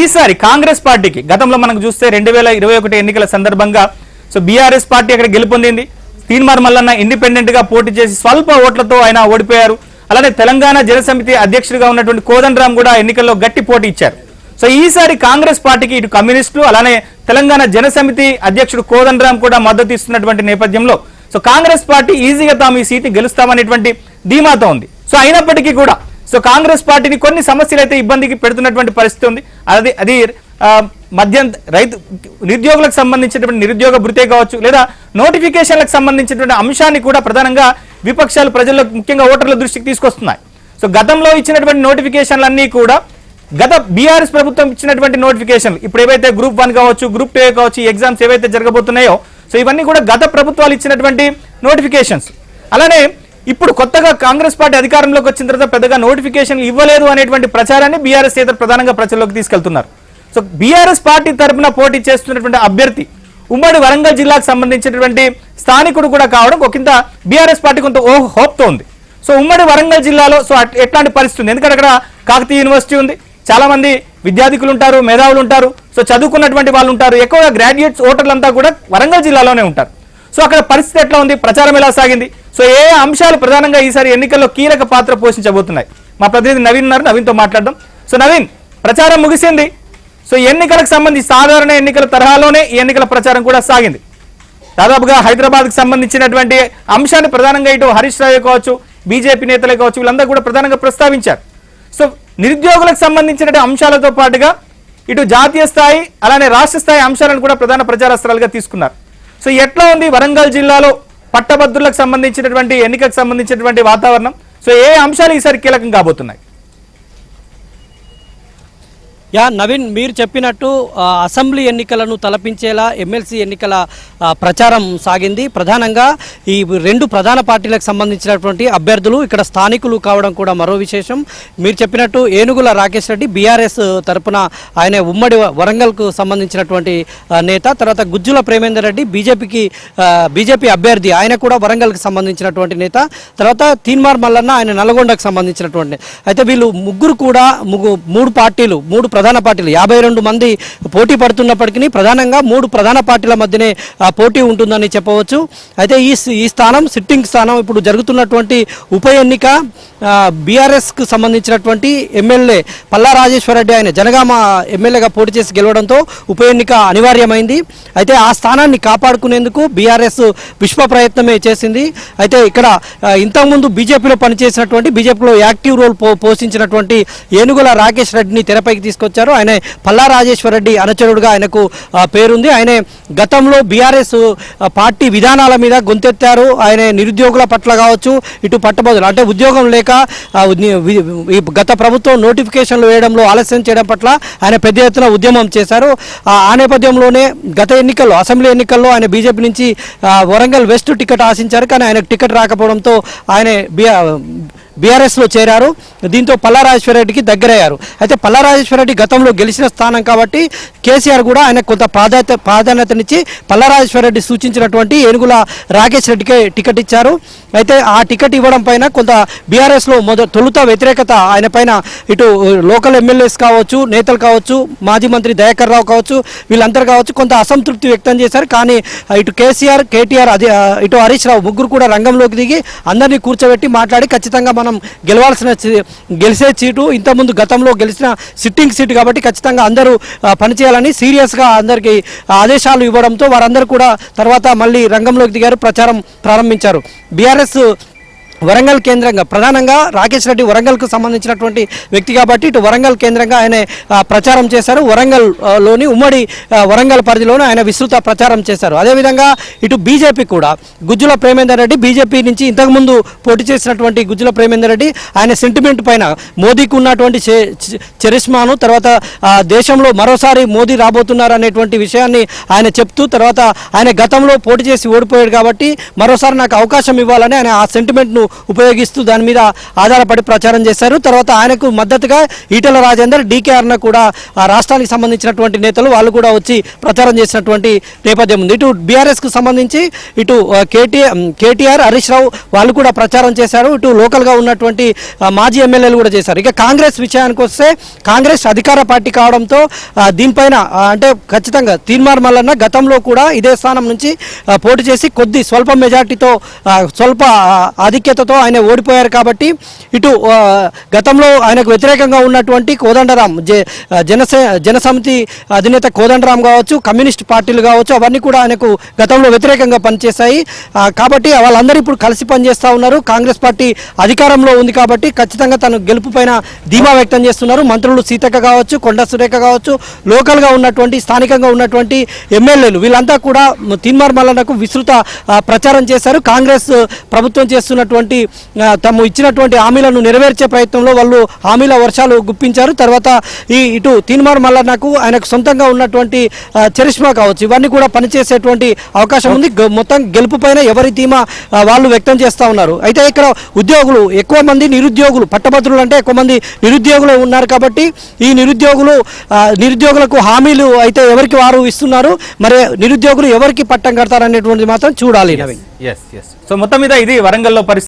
ఈసారి కాంగ్రెస్ పార్టీకి గతంలో మనకు చూస్తే 2021 ఎన్నికల సందర్భంగా సో బీఆర్ఎస్ పార్టీ అక్కడ గెలుపొందింది. తీన్మార్ మల్లన్న ఇండిపెండెంట్ గా పోటీ చేసి స్వల్ప ఓట్లతో ఆయన ఓడిపోయారు. అలానే తెలంగాణ జనసమితి అధ్యక్షుడిగా ఉన్నటువంటి కోదండరాం కూడా ఎన్నికల్లో గట్టి పోటీ ఇచ్చారు. సో ఈసారి కాంగ్రెస్ పార్టీకి ఇటు కమ్యూనిస్టులు అలానే తెలంగాణ జనసమితి అధ్యక్షుడు కోదండరాం కూడా మద్దతు ఇస్తున్నటువంటి నేపథ్యంలో సో కాంగ్రెస్ పార్టీ ఈజీగా తాము ఈ సీటు గెలుస్తామనేటువంటి ధీమాతో ఉంది. సో అయినప్పటికీ కూడా సో కాంగ్రెస్ పార్టీని కొన్ని సమస్యలు అయితే ఇబ్బందికి పెడుతున్నటువంటి పరిస్థితి ఉంది. అది రైతు నిరుద్యోగులకు సంబంధించినటువంటి నిరుద్యోగ భృతే కావచ్చు, లేదా నోటిఫికేషన్లకు సంబంధించినటువంటి అంశాన్ని కూడా ప్రధానంగా విపక్షాలు ప్రజల్లో ముఖ్యంగా ఓటర్ల దృష్టికి తీసుకొస్తున్నాయి. సో గతంలో ఇచ్చినటువంటి నోటిఫికేషన్లన్నీ కూడా గత బీఆర్ఎస్ ప్రభుత్వం ఇచ్చినటువంటి నోటిఫికేషన్లు ఇప్పుడు ఏవైతే గ్రూప్ 1 కావచ్చు, గ్రూప్ 2 కావచ్చు, ఈ ఎగ్జామ్స్ ఏవైతే జరగబోతున్నాయో సో ఇవన్నీ కూడా గత ప్రభుత్వాలు ఇచ్చినటువంటి నోటిఫికేషన్స్. అలానే ఇప్పుడు కొత్తగా కాంగ్రెస్ పార్టీ అధికారంలోకి వచ్చిన తర్వాత పెద్దగా నోటిఫికేషన్లు ఇవ్వలేదు అనేటువంటి ప్రచారాన్ని బీఆర్ఎస్ నేతలు ప్రధానంగా ప్రజల్లోకి తీసుకెళ్తున్నారు. సో బీఆర్ఎస్ పార్టీ తరఫున పోటీ చేస్తున్నటువంటి అభ్యర్థి ఉమ్మడి వరంగల్ జిల్లాకు సంబంధించినటువంటి స్థానికుడు కూడా కావడం ఒకంత బీఆర్ఎస్ పార్టీ కొంత హోప్తో ఉంది. సో ఉమ్మడి వరంగల్ జిల్లాలో సో ఎట్లాంటి పరిస్థితి ఉంది? ఎందుకంటే అక్కడ కాకతీయ యూనివర్సిటీ ఉంది, చాలా మంది విద్యార్థికులు ఉంటారు, మేధావులు ఉంటారు, సో చదువుకున్నటువంటి వాళ్ళు ఉంటారు, ఎక్కువగా గ్రాడ్యుయేట్స్ ఓటర్లంతా కూడా వరంగల్ జిల్లాలోనే ఉంటారు. సో అక్కడ పరిస్థితి ఎట్లా ఉంది, ప్రచారం ఎలా సాగింది, సో ఏ అంశాలు ప్రధానంగా ఈసారి ఎన్నికల్లో కీలక పాత్ర పోషించబోతున్నాయి? మా ప్రతినిధి నవీన్ ఉన్నారు, నవీన్తో మాట్లాడదాం. సో నవీన్, ప్రచారం ముగిసింది. సో ఎన్నికలకు సంబంధించి సాధారణ ఎన్నికల తరహాలోనే ఈ ఎన్నికల ప్రచారం కూడా సాగింది. దాదాపుగా హైదరాబాద్కి సంబంధించినటువంటి అంశాన్ని ప్రధానంగా ఇటు హరీష్ రావు కావచ్చు, బీజేపీ నేతలే కావచ్చు, వీళ్ళందరూ కూడా ప్రధానంగా ప్రస్తావించారు. సో నిరుద్యోగులకు సంబంధించిన అంశాలతో పాటుగా ఇటు జాతీయ స్థాయి అలానే రాష్ట్ర స్థాయి అంశాలను కూడా ప్రధాన ప్రచారాస్త్రాలుగా తీసుకున్నారు. సో ఎట్లా ఉంది వరంగల్ జిల్లాలో పట్టభద్రులకు సంబంధించినటువంటి ఎన్నికకు సంబంధించినటువంటి వాతావరణం? సో ఏ అంశాలు ఈసారి కీలకం కాబోతున్నాయి? నవీన్, మీరు చెప్పినట్టు అసెంబ్లీ ఎన్నికలను తలపించేలా ఎమ్మెల్సీ ఎన్నికల ప్రచారం సాగింది. ప్రధానంగా ఈ రెండు ప్రధాన పార్టీలకు సంబంధించినటువంటి అభ్యర్థులు ఇక్కడ స్థానికులు కావడం కూడా మరో విశేషం. మీరు చెప్పినట్టు ఏనుగుల రాకేష్ రెడ్డి బీఆర్ఎస్ తరపున ఆయన ఉమ్మడి వరంగల్కు సంబంధించినటువంటి నేత, తర్వాత గుజ్జుల ప్రేమేందర్ రెడ్డి బీజేపీ అభ్యర్థి, ఆయన కూడా వరంగల్కి సంబంధించినటువంటి నేత, తర్వాత తీన్మార్ మల్లన్న ఆయన నల్గొండకు సంబంధించినటువంటి. అయితే వీళ్ళు ముగ్గురు కూడా మూడు ప్రధాన పార్టీలు 52 మంది పోటీ పడుతున్నప్పటికీ ప్రధానంగా 3 ప్రధాన పార్టీల మధ్యనే పోటీ ఉంటుందని చెప్పవచ్చు. అయితే ఈ స్థానం సిట్టింగ్ స్థానం ఇప్పుడు జరుగుతున్నటువంటి ఉప ఎన్నిక బీఆర్ఎస్కు సంబంధించినటువంటి ఎమ్మెల్యే పల్లా రాజేశ్వరరెడ్డి ఆయన జనగామ ఎమ్మెల్యేగా పోటీ చేసి గెలవడంతో ఉప ఎన్నిక అనివార్యమైంది. అయితే ఆ స్థానాన్ని కాపాడుకునేందుకు బీఆర్ఎస్ విశ్వ ప్రయత్నమే చేసింది. అయితే ఇక్కడ ఇంతకుముందు బీజేపీలో పనిచేసినటువంటి బీజేపీలో యాక్టివ్ రోల్ పోషించినటువంటి ఏనుగుల రాకేష్ రెడ్డిని తెరపైకి తీసుకొచ్చారు. ఆయన పల్లా రాజేశ్వరరెడ్డి అనుచరుడుగా ఆయనకు పేరుంది. ఆయన గతంలో బీఆర్ఎస్ పార్టీ విధానాల మీద గొంతెత్తారు. ఆయన నిరుద్యోగుల పట్ల కావచ్చు, ఇటు పట్టభద్రులు అంటే ఉద్యోగం లేక గత ప్రభుత్వం నోటిఫికేషన్లు వేయడంలో ఆలస్యం చేయడం పట్ల ఆయన పెద్ద ఎత్తున ఉద్యమం చేశారు. ఆ నేపథ్యంలోనే గత ఎన్నికల్లో అసెంబ్లీ ఎన్నికల్లో ఆయన బీజేపీ నుంచి వరంగల్ వెస్ట్ టికెట్ ఆశించారు. కానీ ఆయనకు టికెట్ రాకపోవడంతో ఆయన బీఆర్ఎస్లో చేరారు. దీంతో పల్లా రాజేశ్వరరెడ్డికి దగ్గరయ్యారు. అయితే పల్లా రాజేశ్వరరెడ్డి గతంలో గెలిచిన స్థానం కాబట్టి కేసీఆర్ కూడా ఆయన కొంత ప్రాధాన్యతనిచ్చి పల్లా రాజేశ్వరరెడ్డి సూచించినటువంటి ఏనుగుల రాకేష్ రెడ్డికి టికెట్ ఇచ్చారు. అయితే ఆ టికెట్ ఇవ్వడం పైన కొంత బీఆర్ఎస్లో తొలుత వ్యతిరేకత ఆయన పైన ఇటు లోకల్ ఎమ్మెల్యేస్ కావచ్చు, నేతలు కావచ్చు, మాజీ మంత్రి దయాకర్ రావు కావచ్చు, వీళ్ళందరూ కావచ్చు కొంత అసంతృప్తి వ్యక్తం చేశారు. కానీ ఇటు కేసీఆర్, కేటీఆర్, ఇటు హరీష్ రావు ముగ్గురు కూడా రంగంలోకి దిగి అందరినీ కూర్చోబెట్టి మాట్లాడి ఖచ్చితంగా మనం గెలిచే సీటు ఇంతకుముందు గతంలో గెలిచిన సిట్టింగ్ సీటు కాబట్టి ఖచ్చితంగా అందరూ పనిచేయాలని సీరియస్గా అందరికీ ఆదేశాలు ఇవ్వడంతో వారందరూ కూడా తర్వాత మళ్ళీ రంగంలోకి దిగారు, ప్రచారం ప్రారంభించారు. బీఆర్ఎస్ వరంగల్ కేంద్రంగా ప్రధానంగా రాకేష్ రెడ్డి వరంగల్కు సంబంధించినటువంటి వ్యక్తి కాబట్టి ఇటు వరంగల్ కేంద్రంగా ఆయన ప్రచారం చేశారు. వరంగల్లోని ఉమ్మడి వరంగల్ పరిధిలోనే ఆయన విస్తృత ప్రచారం చేశారు. అదేవిధంగా ఇటు బీజేపీ కూడా గుజ్జుల ప్రేమేందర్ రెడ్డి బీజేపీ నుంచి ఇంతకుముందు పోటీ చేసినటువంటి గుజ్జుల ప్రేమేందర్ రెడ్డి ఆయన సెంటిమెంట్ పైన మోదీకి ఉన్నటువంటి చరిష్మాను, తర్వాత దేశంలో మరోసారి మోదీ రాబోతున్నారు అనేటువంటి విషయాన్ని ఆయన చెప్తూ, తర్వాత ఆయన గతంలో పోటీ చేసి ఓడిపోయాడు కాబట్టి మరోసారి నాకు అవకాశం ఇవ్వాలని ఆయన ఆ సెంటిమెంట్ను ఉపయోగిస్తూ దాని మీద ఆధారపడి ప్రచారం చేశారు. తర్వాత ఆయనకు మద్దతుగా ఈటెల రాజేందర్, డీకే అరుణ కూడా ఆ రాష్ట్రానికి సంబంధించినటువంటి నేతలు వాళ్ళు కూడా వచ్చి ప్రచారం చేసినటువంటి నేపథ్యం ఉంది. ఇటు బీఆర్ఎస్ కు సంబంధించి ఇటు కేటీఆర్, హరీష్ రావు వాళ్ళు కూడా ప్రచారం చేశారు. ఇటు లోకల్ గా ఉన్నటువంటి మాజీ ఎమ్మెల్యేలు కూడా చేశారు. ఇక కాంగ్రెస్ విషయానికి వస్తే కాంగ్రెస్ అధికార పార్టీ కావడంతో దీనిపైన అంటే ఖచ్చితంగా తీన్మార్ మల్లన్న గతంలో కూడా ఇదే స్థానం నుంచి పోటీ చేసి స్వల్ప మెజార్టీతో స్వల్ప ఆధిక్యతతో ఆయన ఓడిపోయారు. కాబట్టి ఇటు గతంలో ఆయనకు వ్యతిరేకంగా ఉన్నటువంటి కోదండరాం జనసమితి అధినేత కోదండరాం కావచ్చు, కమ్యూనిస్ట్ పార్టీలు కావచ్చు, అవన్నీ కూడా ఆయనకు గతంలో వ్యతిరేకంగా పనిచేశాయి. కాబట్టి వాళ్ళందరూ ఇప్పుడు కలిసి పనిచేస్తూ ఉన్నారు. కాంగ్రెస్ పార్టీ అధికారంలో ఉంది కాబట్టి ఖచ్చితంగా తను గెలుపు పైన ధీమా వ్యక్తం చేస్తున్నారు. మంత్రులు సీతక్క కావచ్చు, కొండ సురేఖ కావచ్చు, లోకల్గా ఉన్నటువంటి స్థానికంగా ఉన్నటువంటి ఎమ్మెల్యేలు వీళ్ళంతా కూడా తీన్మార్ మల్లన్నకు విస్తృత ప్రచారం చేశారు. కాంగ్రెస్ ప్రభుత్వం చేస్తున్నటువంటి తాము ఇచ్చినటువంటి హామీలను నెరవేర్చే ప్రయత్నంలో వాళ్ళు హామీల వర్షాలు గుప్పించారు. తర్వాత ఇటు తీన్మార్ మల్లన్నకు ఆయనకు సొంతంగా ఉన్నటువంటి చరిష్మా కావచ్చు, ఇవన్నీ కూడా పనిచేసేటువంటి అవకాశం ఉంది. మొత్తం గెలుపు పైన ఎవరి ధీమా వాళ్ళు వ్యక్తం చేస్తూ ఉన్నారు. అయితే ఇక్కడ ఉద్యోగులు ఎక్కువ మంది నిరుద్యోగులు, పట్టభద్రులు అంటే ఎక్కువ మంది నిరుద్యోగులు ఉన్నారు. కాబట్టి ఈ నిరుద్యోగులకు హామీలు అయితే ఎవరికి వారు ఇస్తున్నారు, మరి నిరుద్యోగులు ఎవరికి పట్టం కడతారనేటువంటిది మాత్రం చూడాలి. సో మొత్తం మీద ఇది వరంగల్లో పరిస్థితి.